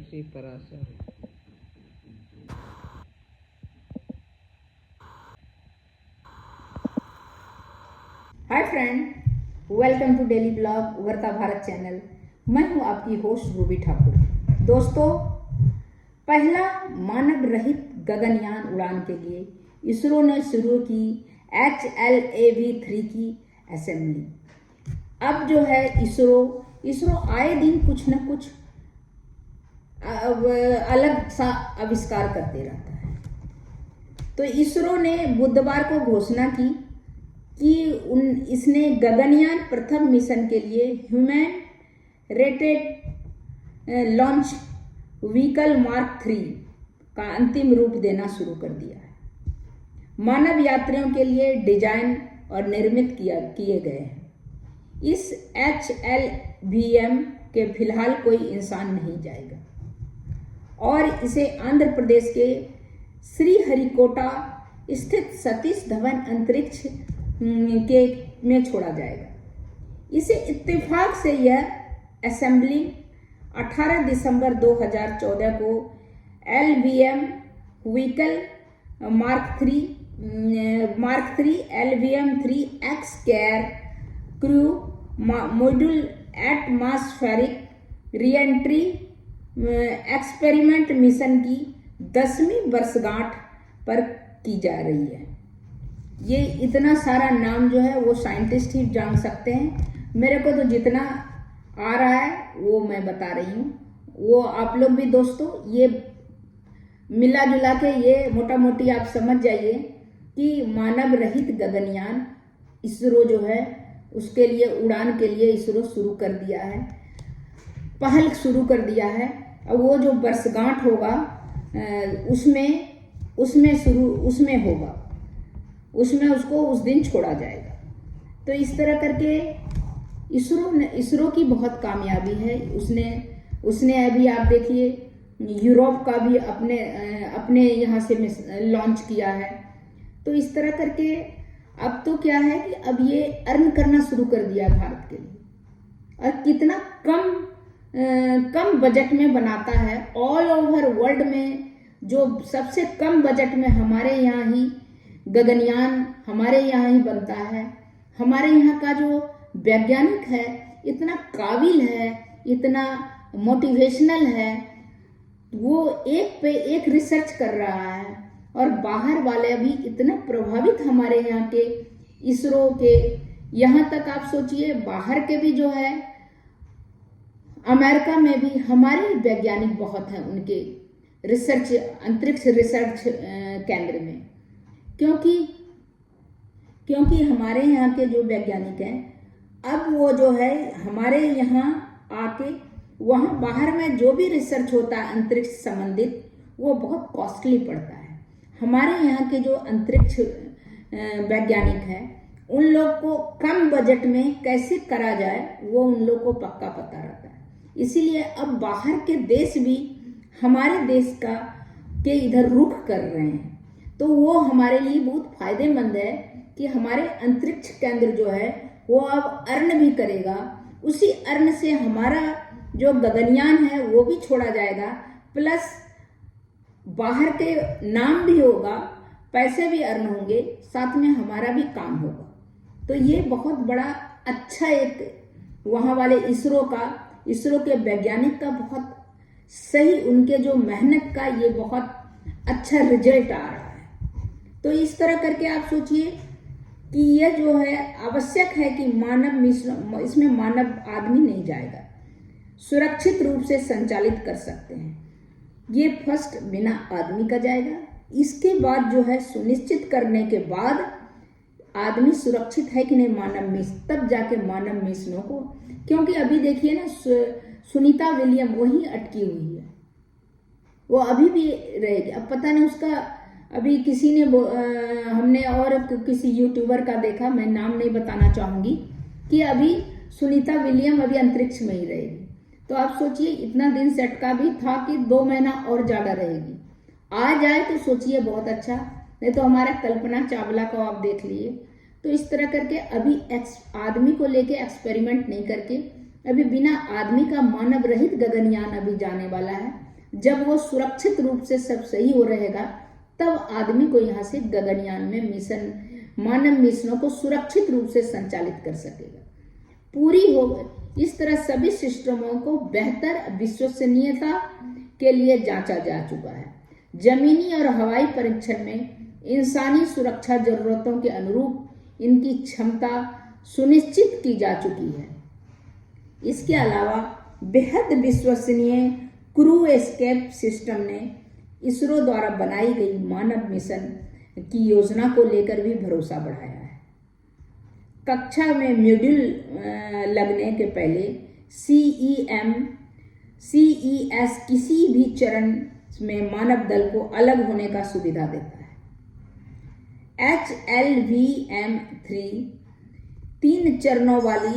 इसी तरह से। Hi friend, welcome to daily blog Ubharta Bharat channel. मैं हूं आपकी होस्ट रूबी ठाकुर। दोस्तों, पहला मानव रहित गगनयान उड़ान के लिए इसरो ने शुरू की HLAV-3 की असेंबली। अब जो है इसरो आए दिन कुछ न कुछ अलग सा आविष्कार करते रहता है। तो इसरो ने बुधवार को घोषणा की कि इसने गगनयान प्रथम मिशन के लिए human rated launch vehicle mark 3 का अंतिम रूप देना शुरू कर दिया है। मानव यात्रियों के लिए डिजाइन और निर्मित किए गए हैं। इस HLVM के फिलहाल कोई इंसान नहीं जाएगा और इसे आंध्र प्रदेश के श्रीहरिकोटा स्थित सतीश धवन अंतरिक्ष में छोड़ा जाएगा। इसे इत्तेफाक से यह असेंबली 18 दिसंबर 2014 को LVM vehicle mark 3 LVM-3X care crew module atmospheric re-entry experiment mission की 10वीं वर्षगांठ पर की जा रही है। ये इतना सारा नाम जो है वो साइंटिस्ट ही जान सकते हैं। मेरे को तो जितना आ रहा है वो मैं बता रही हूँ, वो आप लोग भी दोस्तों ये मिला जुला के ये मोटा मोटी आप समझ जाइए कि मानव रहित गगनयान इसरो जो है उसके लिए उड़ान के लिए इसरो शुरू कर दिया है, पहल शुरू कर दिया है। और वो जो वर्षगांठ होगा उसमें होगा, उसमें उसको उस दिन छोड़ा जाएगा। तो इस तरह करके इसरो की बहुत कामयाबी है। उसने अभी आप देखिए यूरोप का भी अपने यहाँ से लॉन्च किया है। तो इस तरह करके अब तो क्या है कि अब ये अर्न करना शुरू कर दिया भारत के लिए। और कितना कम बजट में बनाता है। ऑल ओवर वर्ल्ड में जो सबसे कम बजट में हमारे यहाँ ही गगनयान हमारे यहाँ ही बनता है। हमारे यहाँ का जो वैज्ञानिक है इतना काबिल है, इतना मोटिवेशनल है, वो एक पे एक रिसर्च कर रहा है। और बाहर वाले भी इतना प्रभावित हमारे यहाँ के इसरो के, यहाँ तक आप सोचिए बाहर के भी जो है अमेरिका में भी हमारे वैज्ञानिक बहुत हैं उनके रिसर्च अंतरिक्ष रिसर्च केंद्र में। क्योंकि हमारे यहाँ के जो वैज्ञानिक हैं अब वो जो है हमारे यहाँ आके वहाँ बाहर में जो भी रिसर्च होता है अंतरिक्ष संबंधित वो बहुत कॉस्टली पड़ता है। हमारे यहाँ के जो अंतरिक्ष वैज्ञानिक हैं उन लोग को कम बजट में कैसे करा जाए वो उन लोग को पक्का पता रहता है। इसीलिए अब बाहर के देश भी हमारे देश के इधर रुख कर रहे हैं। तो वो हमारे लिए बहुत फायदेमंद है कि हमारे अंतरिक्ष केंद्र जो है वो अब अर्न भी करेगा। उसी अर्न से हमारा जो गगनयान है वो भी छोड़ा जाएगा, प्लस बाहर के नाम भी होगा, पैसे भी अर्न होंगे, साथ में हमारा भी काम होगा। तो ये बहुत बड़ा अच्छा एक वहाँ वाले इसरो के वैज्ञानिक का बहुत सही, उनके जो मेहनत का ये बहुत अच्छा रिजल्ट आ रहा है। तो इस तरह करके आप सोचिए कि ये जो है आवश्यक है कि इसमें मानव आदमी नहीं जाएगा, सुरक्षित रूप से संचालित कर सकते हैं। ये फर्स्ट बिना आदमी का जाएगा। इसके बाद जो है सुनिश्चित करने के बाद आदमी सुरक्षित है कि नहीं मानव मिशन, तब जाके मानव मिशनों को, क्योंकि अभी देखिए ना सुनीता विलियम वहीं अटकी हुई है, वो अभी भी रहेगी। अब पता नहीं उसका, अभी किसी ने हमने और किसी यूट्यूबर का देखा, मैं नाम नहीं बताना चाहूँगी, कि अभी सुनीता विलियम अभी अंतरिक्ष में ही रहेगी। तो आप सोचिए इतना दिन सेट का भी था कि 2 महीना और ज़्यादा रहेगी। आ जाए तो सोचिए बहुत अच्छा, नहीं तो हमारा कल्पना चावला को आप देख लिए। तो इस तरह करके अभी आदमी को लेके एक्सपेरिमेंट नहीं करके अभी बिना आदमी का मानव रहित गगनयान अभी जाने वाला है। जब वो सुरक्षित रूप से सब सही हो रहेगा, तब आदमी को यहाँ से गगनयान में मानव मिशनों को सुरक्षित रूप से संचालित कर सकेगा। पूरी हो इस तरह सभी सिस्टमों को बेहतर विश्वसनीयता के लिए जांचा जा चुका है। जमीनी और हवाई परीक्षण में इंसानी सुरक्षा जरूरतों के अनुरूप इनकी क्षमता सुनिश्चित की जा चुकी है। इसके अलावा बेहद विश्वसनीय क्रू एस्केप सिस्टम ने इसरो द्वारा बनाई गई मानव मिशन की योजना को लेकर भी भरोसा बढ़ाया है। कक्षा में मॉड्यूल लगने के पहले CES किसी भी चरण में मानव दल को अलग होने का सुविधा देता है। HLVM-3 3 चरणों वाली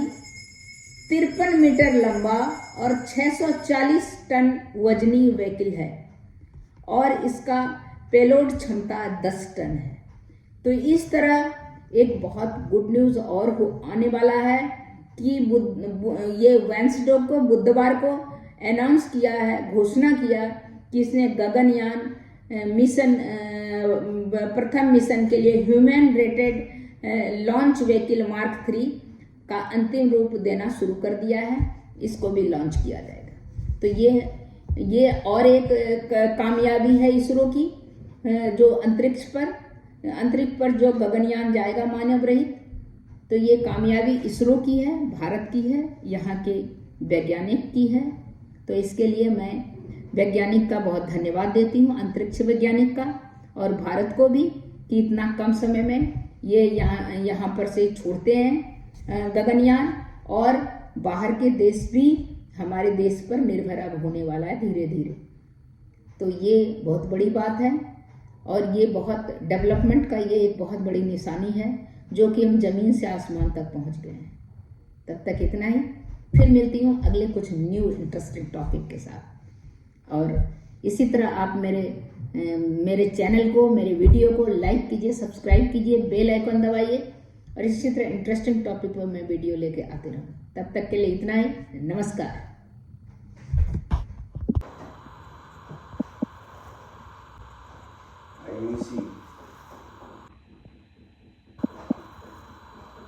53 मीटर लंबा और 640 टन वजनी व्हीकल है और इसका पेलोड क्षमता 10 टन है। तो इस तरह एक बहुत गुड न्यूज़ और आने वाला है कि ये वेंसडे को बुधवार को अनाउंस किया है, घोषणा किया कि इसने गगनयान मिशन प्रथम मिशन के लिए human rated launch vehicle mark 3 का अंतिम रूप देना शुरू कर दिया है। इसको भी लॉन्च किया जाएगा। तो ये और एक कामयाबी है इसरो की, जो अंतरिक्ष पर जो गगनयान जाएगा मानव रहित। तो ये कामयाबी इसरो की है, भारत की है, यहाँ के वैज्ञानिक की है। तो इसके लिए मैं वैज्ञानिक का बहुत धन्यवाद देती हूँ, अंतरिक्ष वैज्ञानिक का, और भारत को भी कि इतना कम समय में ये यहाँ पर से छोड़ते हैं गगनयान, और बाहर के देश भी हमारे देश पर निर्भर अब होने वाला है धीरे धीरे। तो ये बहुत बड़ी बात है और ये बहुत डेवलपमेंट का ये एक बहुत बड़ी निशानी है, जो कि हम जमीन से आसमान तक पहुंच गए हैं। तब तक इतना ही, फिर मिलती हूँ अगले कुछ न्यू इंटरेस्टिंग टॉपिक के साथ। और इसी तरह आप मेरे चैनल को, मेरे वीडियो को लाइक कीजिए, सब्सक्राइब कीजिए, बेल आइकन दबाइए, और इसी तरह इंटरेस्टिंग टॉपिक पर मैं वीडियो लेके आते रहूँ। तब तक के लिए इतना ही, नमस्कार।